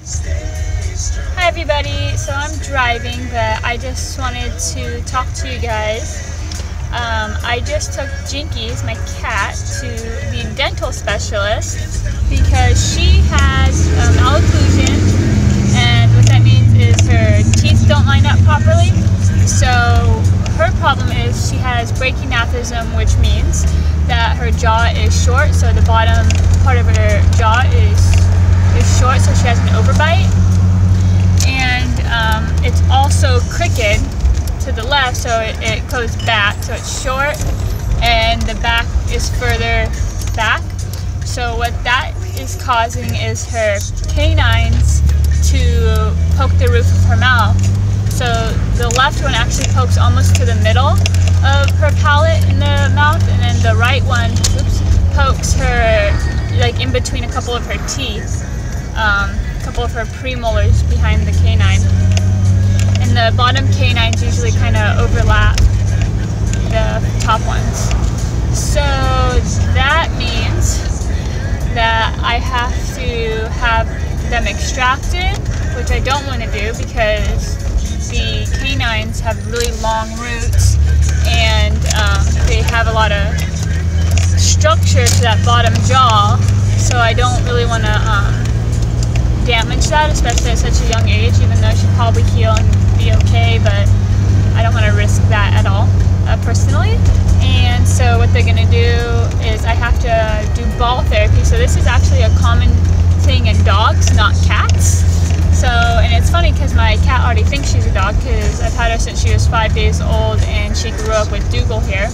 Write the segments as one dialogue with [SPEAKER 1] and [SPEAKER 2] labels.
[SPEAKER 1] Hi everybody, so I'm driving, but I just wanted to talk to you guys. I just took Jinkies, my cat, to the dental specialist because she has malocclusion, and what that means is her teeth don't line up properly. So her problem is she has brachynathism, which means that her jaw is short, so the bottom part of her jaw is short, so she has an overbite. And it's also crooked to the left, so it goes back, so it's short and the back is further back. So what that is causing is her canines to poke the roof of her mouth. So the left one actually pokes almost to the middle of her palate in the mouth, and then the right one pokes her like in between a couple of her teeth. A couple of her premolars behind the canine, and the bottom canines usually kind of overlap the top ones. So that means that I have to have them extracted, which I don't want to do because the canines have really long roots and they have a lot of structure to that bottom jaw, so I don't really want to damage that, especially at such a young age, even though she'll probably heal and be okay, but I don't want to risk that at all, personally. And so what they're going to do is I have to do ball therapy. So this is actually a common thing in dogs, not cats. So, and it's funny because my cat already thinks she's a dog because I've had her since she was 5 days old, and she grew up with Dougal here.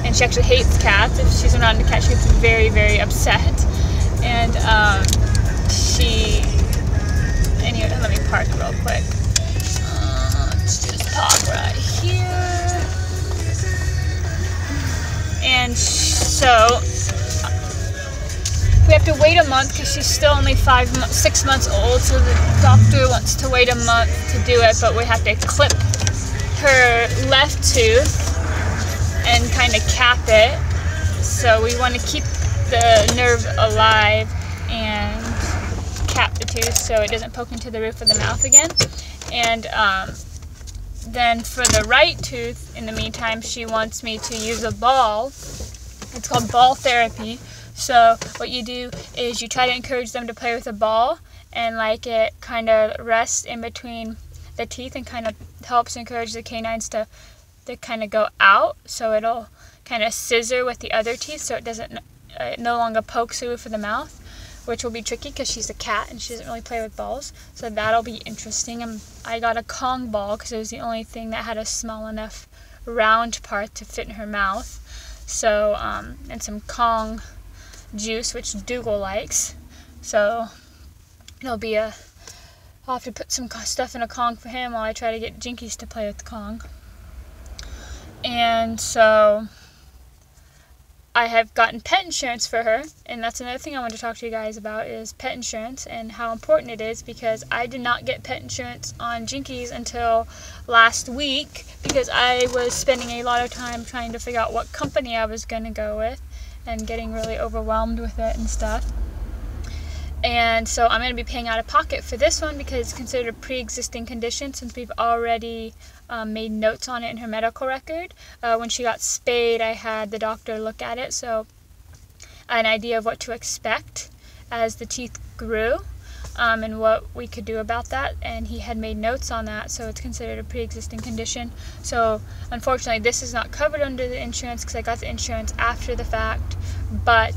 [SPEAKER 1] And she actually hates cats. If she's around a cat, she gets very, very upset. And anyway, let me park real quick. Let's just park right here. And so we have to wait a month because she's still only 6 months old, so the doctor wants to wait a month to do it, but we have to clip her left tooth and kind of cap it. So we want to keep the nerve alive and cap the tooth so it doesn't poke into the roof of the mouth again. And then for the right tooth, in the meantime, she wants me to use a ball. It's called ball therapy. So what you do is you try to encourage them to play with a ball, and like it kind of rests in between the teeth and kind of helps encourage the canines to kind of go out, so it'll kind of scissor with the other teeth so it no longer pokes the roof of the mouth, which will be tricky because she's a cat and she doesn't really play with balls. So that'll be interesting. And I got a Kong ball because it was the only thing that had a small enough round part to fit in her mouth. So, and some Kong juice, which Dougal likes. So it'll be I'll have to put some stuff in a Kong for him while I try to get Jinkies to play with the Kong. And so I have gotten pet insurance for her, and that's another thing I want to talk to you guys about is pet insurance and how important it is, because I did not get pet insurance on Jinkies until last week because I was spending a lot of time trying to figure out what company I was going to go with and getting really overwhelmed with it and stuff. And so I'm going to be paying out of pocket for this one because it's considered a pre-existing condition since we've already made notes on it in her medical record. When she got spayed, I had the doctor look at it, so an idea of what to expect as the teeth grew and what we could do about that. And he had made notes on that, so it's considered a pre-existing condition. So unfortunately, this is not covered under the insurance because I got the insurance after the fact. But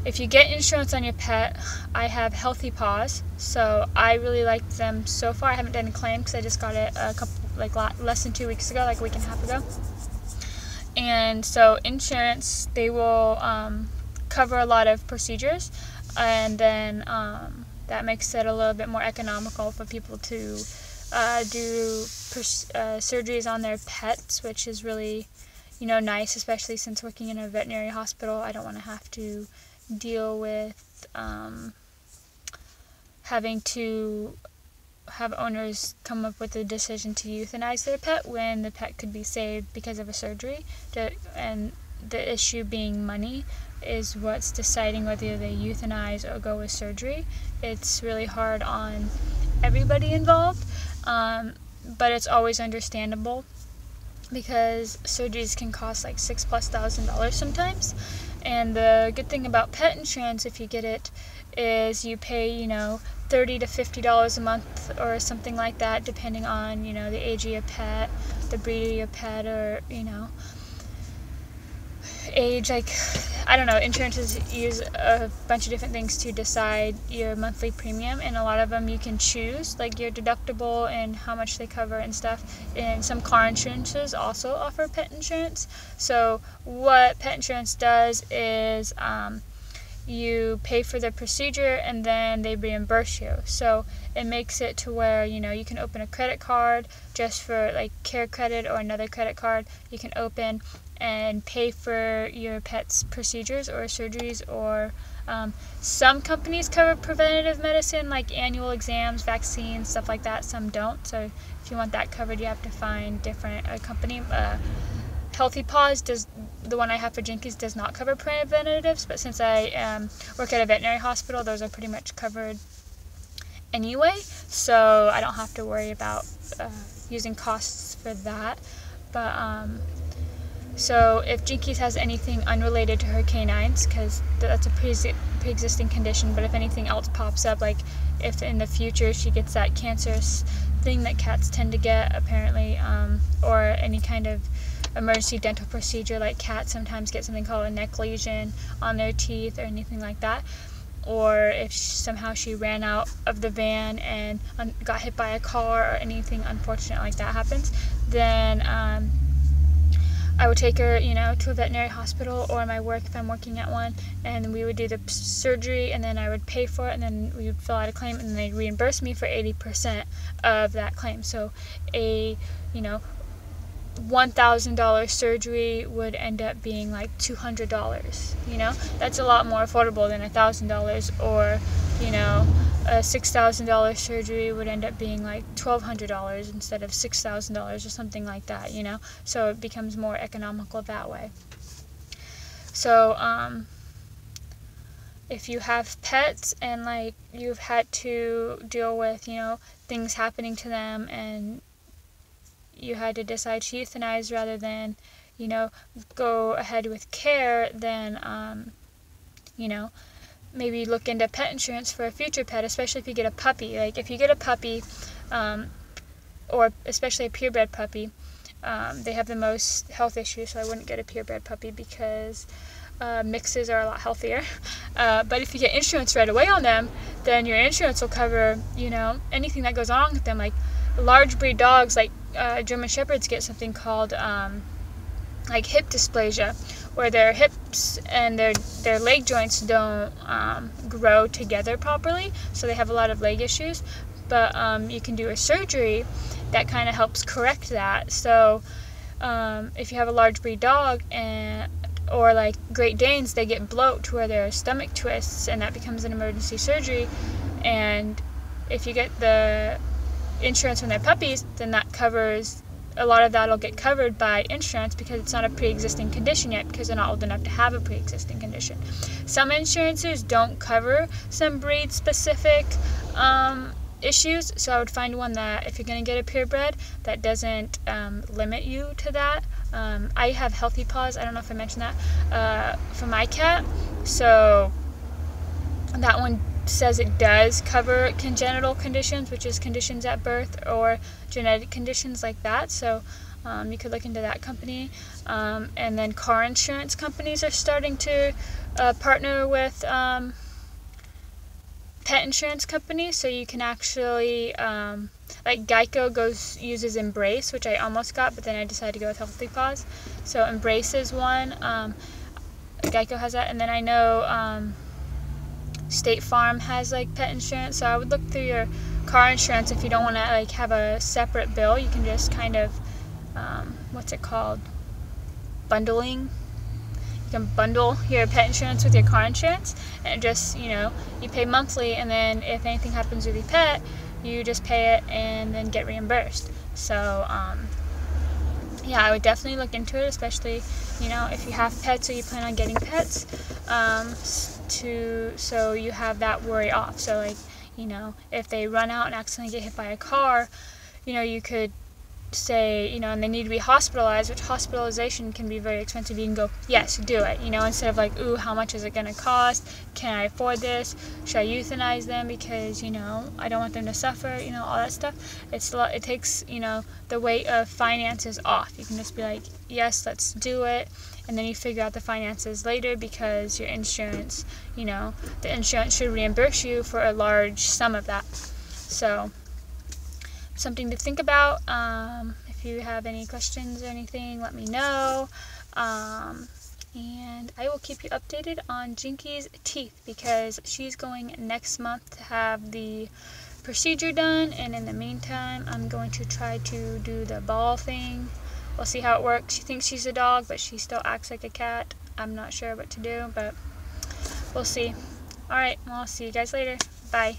[SPEAKER 1] if you get insurance on your pet, I have Healthy Paws, so I really like them so far. I haven't done a claim because I just got it less than 2 weeks ago, like a week and a half ago. And so insurance, they will cover a lot of procedures, and then that makes it a little bit more economical for people to do surgeries on their pets, which is really, nice, especially since working in a veterinary hospital. I don't want to have to deal with having to have owners come up with a decision to euthanize their pet when the pet could be saved because of a surgery. And the issue being money is what's deciding whether they euthanize or go with surgery. It's really hard on everybody involved, but it's always understandable because surgeries can cost like $6,000+ sometimes. And the good thing about pet insurance, if you get it, is you pay, $30 to $50 a month or something like that, depending on, the age of your pet, the breed of your pet, or, age. Like, I don't know, insurances use a bunch of different things to decide your monthly premium, and a lot of them you can choose, like your deductible and how much they cover and stuff. And some car insurances also offer pet insurance. So what pet insurance does is you pay for the procedure and then they reimburse you. So it makes it to where, you can open a credit card just for like Care Credit, or another credit card you can open and pay for your pet's procedures or surgeries. Or some companies cover preventative medicine, like annual exams, vaccines, stuff like that. Some don't. So if you want that covered, you have to find different company. Healthy Paws does, the one I have for Jinkies, does not cover preventatives, but since I work at a veterinary hospital, those are pretty much covered anyway, so I don't have to worry about using costs for that. But so if Jinkies has anything unrelated to her canines, because that's a pre-existing condition, but if anything else pops up, like if in the future she gets that cancerous thing that cats tend to get apparently, or any kind of emergency dental procedure, like cats sometimes get something called a neck lesion on their teeth or anything like that, or if somehow she ran out of the van and got hit by a car or anything unfortunate like that happens, then I would take her, to a veterinary hospital, or my work if I'm working at one, and we would do the surgery, and then I would pay for it, and then we would fill out a claim, and then they'd reimburse me for 80% of that claim. So a, $1,000 surgery would end up being like $200. That's a lot more affordable than $1,000, or a $6,000 surgery would end up being like $1,200 instead of $6,000 or something like that. So it becomes more economical that way. So if you have pets and like you've had to deal with things happening to them, and you had to decide to euthanize rather than, go ahead with care, then, maybe look into pet insurance for a future pet, especially if you get a puppy. Like, if you get a puppy, or especially a purebred puppy, they have the most health issues, so I wouldn't get a purebred puppy because mixes are a lot healthier. But if you get insurance right away on them, then your insurance will cover, anything that goes on with them. Like, large breed dogs, like German Shepherds, get something called like hip dysplasia, where their hips and their leg joints don't grow together properly, so they have a lot of leg issues. But you can do a surgery that kind of helps correct that. So if you have a large breed dog, or like Great Danes, they get bloat to where their stomach twists, and that becomes an emergency surgery. And if you get the insurance when they're puppies, then that covers a lot of that'll get covered by insurance, because it's not a pre-existing condition yet, because they're not old enough to have a pre-existing condition. Some insurances don't cover some breed specific issues, so I would find one that, if you're going to get a purebred, that doesn't limit you to that. I have Healthy Paws, I don't know if I mentioned that, for my cat, so that one says it does cover congenital conditions, which is conditions at birth, or genetic conditions like that. So you could look into that company. And then car insurance companies are starting to partner with pet insurance companies, so you can actually, like Geico uses Embrace, which I almost got, but then I decided to go with Healthy Paws. So Embrace is one. Geico has that, and then I know State Farm has like pet insurance. So I would look through your car insurance. If you don't want to like have a separate bill, you can just kind of what's it called, bundling. You can bundle your pet insurance with your car insurance, and just you pay monthly, and then if anything happens with your pet, you just pay it and then get reimbursed. So yeah, I would definitely look into it, especially, you know, if you have pets or you plan on getting pets, so you have that worry off. So like, you know, if they run out and accidentally get hit by a car, you know, you could say, you know, and they need to be hospitalized, which hospitalization can be very expensive. You can go, yes, do it, you know, instead of like, ooh, how much is it going to cost? Can I afford this? Should I euthanize them because, you know, I don't want them to suffer, you know, all that stuff. It takes, you know, the weight of finances off. You can just be like, yes, let's do it, and then you figure out the finances later because your insurance, you know, the insurance should reimburse you for a large sum of that. So something to think about. If you have any questions or anything, let me know. And I will keep you updated on Jinkies' teeth because she's going next month to have the procedure done, and in the meantime I'm going to try to do the ball thing. We'll see how it works. She thinks she's a dog, but she still acts like a cat. I'm not sure what to do, but we'll see. Alright, well, I'll see you guys later. Bye.